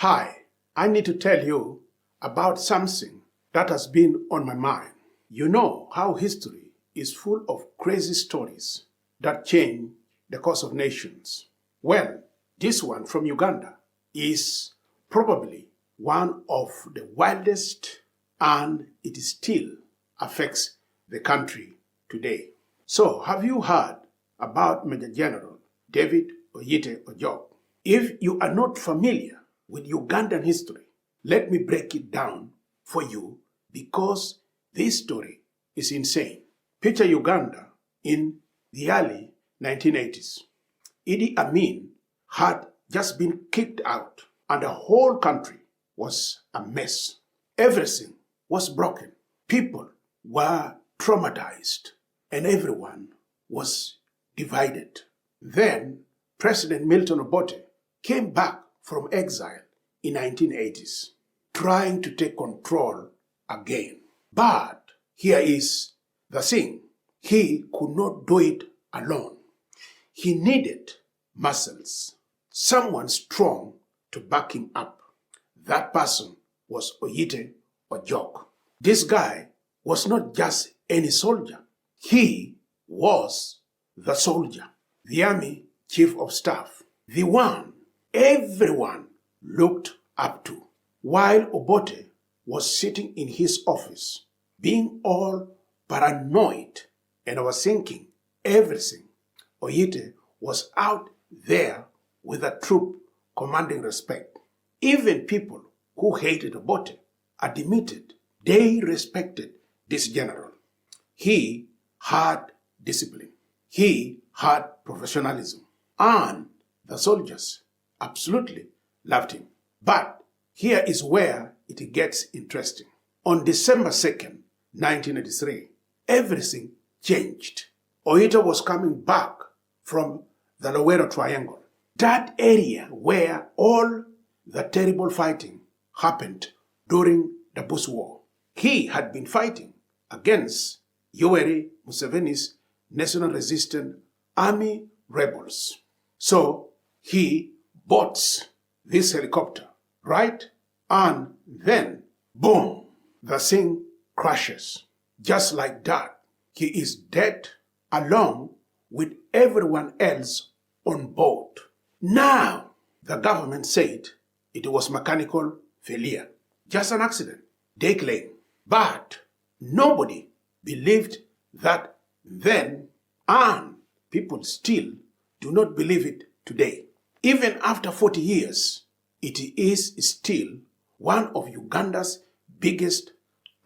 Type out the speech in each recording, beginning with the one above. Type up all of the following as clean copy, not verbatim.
Hi, I need to tell you about something that has been on my mind. You know how history is full of crazy stories that change the course of nations. Well, this one from Uganda is probably one of the wildest, and it still affects the country today. So, have you heard about Major General David Oyite Ojok? If you are not familiar with Ugandan history, let me break it down for you because this story is insane. Picture Uganda in the early 1980s. Idi Amin had just been kicked out and the whole country was a mess. Everything was broken. People were traumatized and everyone was divided. Then President Milton Obote came back from exile in 1980s, trying to take control again. But here is the thing. He could not do it alone. He needed muscles, someone strong to back him up. That person was Oyite Ojok. This guy was not just any soldier. He was the soldier, the army chief of staff, the one everyone looked up to. While Obote was sitting in his office, being all paranoid and overthinking everything, Oyite was out there with a troop commanding respect. Even people who hated Obote admitted they respected this general. He had discipline. He had professionalism. And the soldiers absolutely loved him. But here is where it gets interesting. On December 2nd, 1983, everything changed. Oyite was coming back from the Luwero Triangle, that area where all the terrible fighting happened during the Bush War. He had been fighting against Yoweri Museveni's National Resistance Army rebels. So he boards this helicopter, right? And then, boom, the thing crashes. Just like that, he is dead along with everyone else on board. Now, the government said it was mechanical failure, just an accident, they claim. But nobody believed that then, and people still do not believe it today. Even after 40 years, it is still one of Uganda's biggest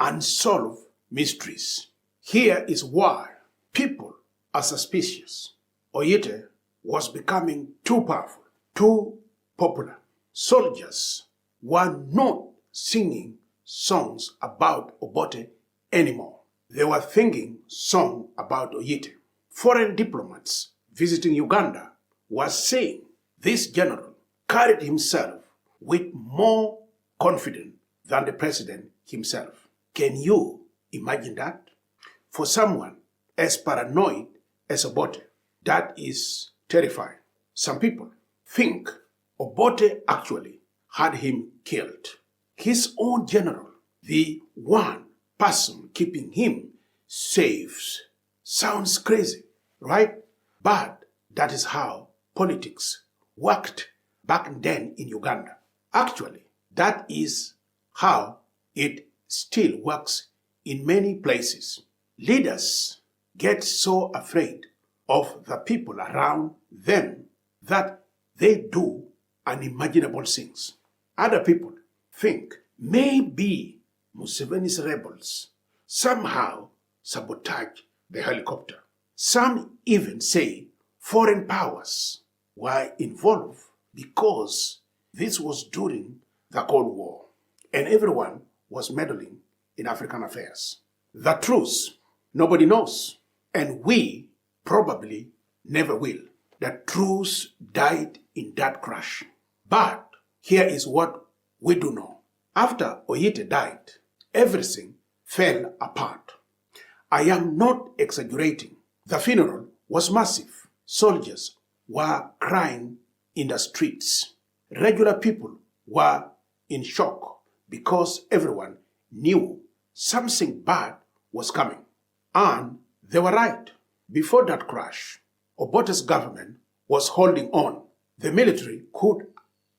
unsolved mysteries. Here is why people are suspicious. Oyite was becoming too powerful, too popular. Soldiers were not singing songs about Obote anymore. They were singing songs about Oyite. Foreign diplomats visiting Uganda were saying this general carried himself with more confidence than the president himself. Can you imagine that? For someone as paranoid as Obote, that is terrifying. Some people think Obote actually had him killed. His own general, the one person keeping him safe. Sounds crazy, right? But that is how politics worked back then in Uganda. Actually, that is how it still works in many places. Leaders get so afraid of the people around them that they do unimaginable things. Other people think maybe Museveni's rebels somehow sabotage the helicopter. Some even say foreign powers were involved because this was during the Cold War and everyone was meddling in African affairs. The truth, nobody knows, and we probably never will. The truth died in that crash. But here is what we do know. After Oyite died, everything fell apart. I am not exaggerating. The funeral was massive. Soldiers were crying in the streets. Regular people were in shock because everyone knew something bad was coming. And they were right. Before that crash, Obote's government was holding on. The military could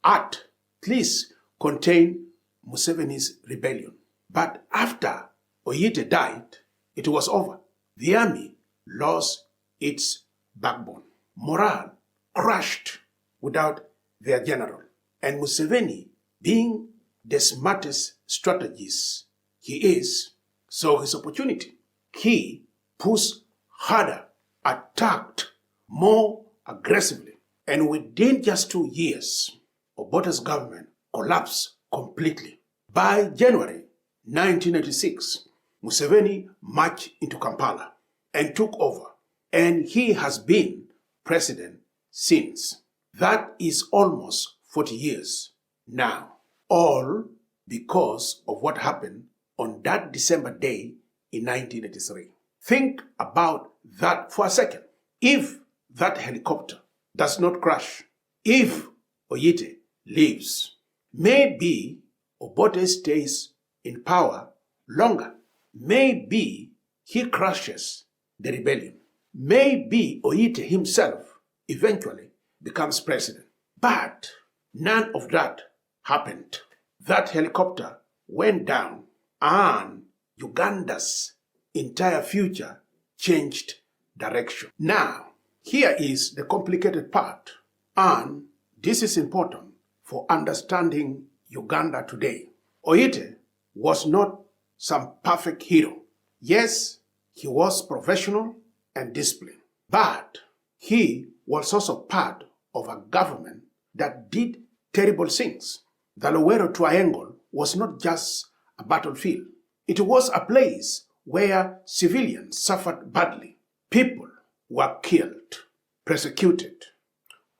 at least contain Museveni's rebellion. But after Oyite died, it was over. The army lost its backbone. Morale crashed without their general. And Museveni, being the smartest strategist he is, saw his opportunity. He pushed harder, attacked more aggressively, and within just 2 years, Obote's government collapsed completely. By January 1986, Museveni marched into Kampala and took over, and he has been president since. That is almost 40 years now, all because of what happened on that December day in 1983. Think about that for a second. If that helicopter does not crash, if Oyite leaves, maybe Obote stays in power longer. Maybe he crushes the rebellion. Maybe Oyite himself eventually becomes president. But none of that happened. That helicopter went down and Uganda's entire future changed direction. Now, here is the complicated part, and this is important for understanding Uganda today. Oyite was not some perfect hero. Yes, he was professional and disciplined, but he was also part of a government that did terrible things. The Luwero Triangle was not just a battlefield. It was a place where civilians suffered badly. People were killed, persecuted,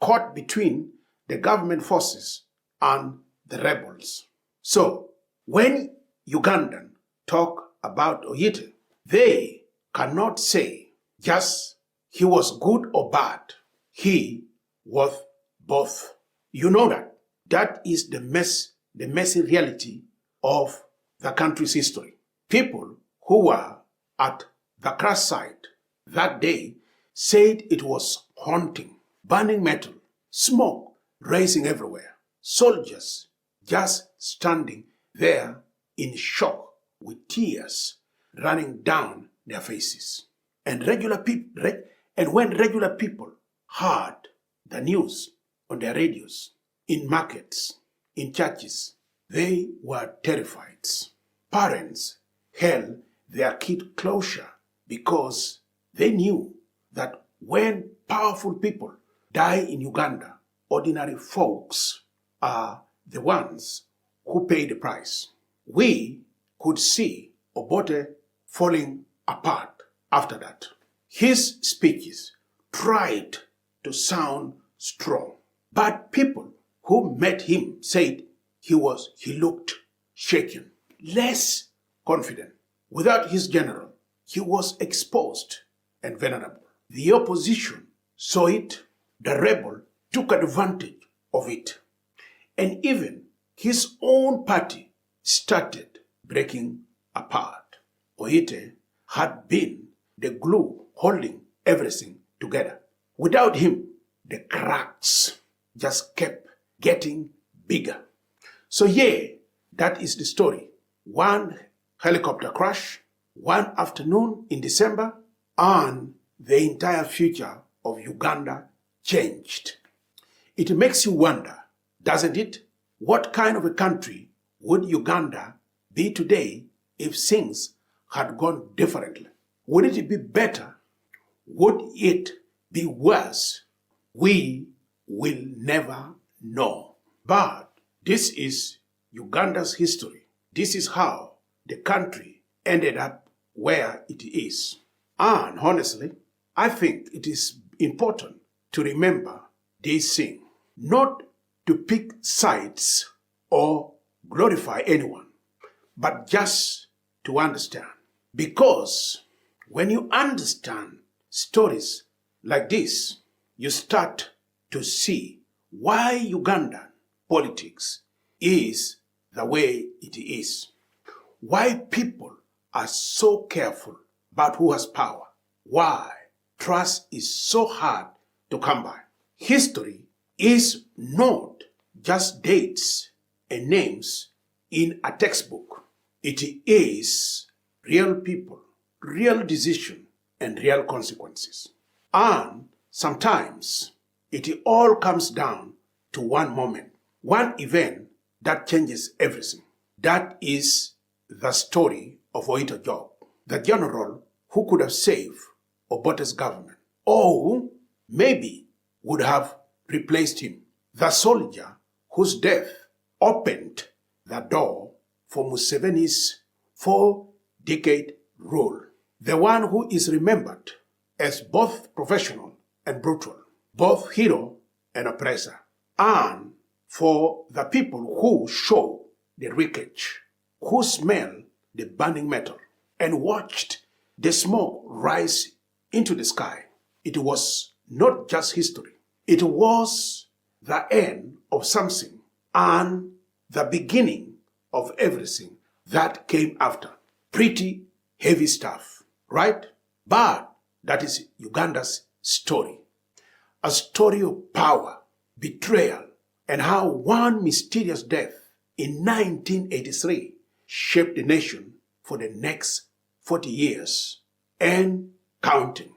caught between the government forces and the rebels. So, when Ugandans talk about Oyite, they cannot say just he was good or bad. He was both. You know that. That is the messy reality of the country's history. People who were at the crash site that day said it was haunting, burning metal, smoke rising everywhere, soldiers just standing there in shock with tears running down their faces. And when regular people heard the news on their radios, in markets, in churches, they were terrified. Parents held their kid closer because they knew that when powerful people die in Uganda, ordinary folks are the ones who pay the price. We could see Obote falling apart after that. His speeches tried to sound strong, but people who met him said he looked shaken, less confident. Without his general, he was exposed and vulnerable. The opposition saw it, the rebel took advantage of it, and even his own party started breaking apart. Oyite had been the glue holding everything together. Without him, the cracks just kept getting bigger. So yeah, that is the story. One helicopter crash, one afternoon in December, and the entire future of Uganda changed. It makes you wonder, doesn't it? What kind of a country would Uganda be today if things had gone differently? Would it be better? Would it be worse? We will never know. But this is Uganda's history. This is how the country ended up where it is. And honestly, I think it is important to remember this thing, not to pick sides or glorify anyone, but just to understand. Because when you understand stories like this, you start to see why Ugandan politics is the way it is. Why people are so careful about who has power. Why trust is so hard to come by. History is not just dates and names in a textbook. It is real people, real decision, and real consequences. And sometimes it all comes down to one moment, one event that changes everything. That is the story of Oyite Ojok, the general who could have saved Obote's government, or maybe would have replaced him, the soldier whose death opened the door for Museveni's 4-decade rule, the one who is remembered as both professional and brutal, both hero and oppressor, and for the people who saw the wreckage, who smelled the burning metal, and watched the smoke rise into the sky. It was not just history. It was the end of something and the beginning of everything that came after. Pretty heavy stuff, right? But that is Uganda's story. A story of power, betrayal, and how one mysterious death in 1983 shaped the nation for the next 40 years and counting.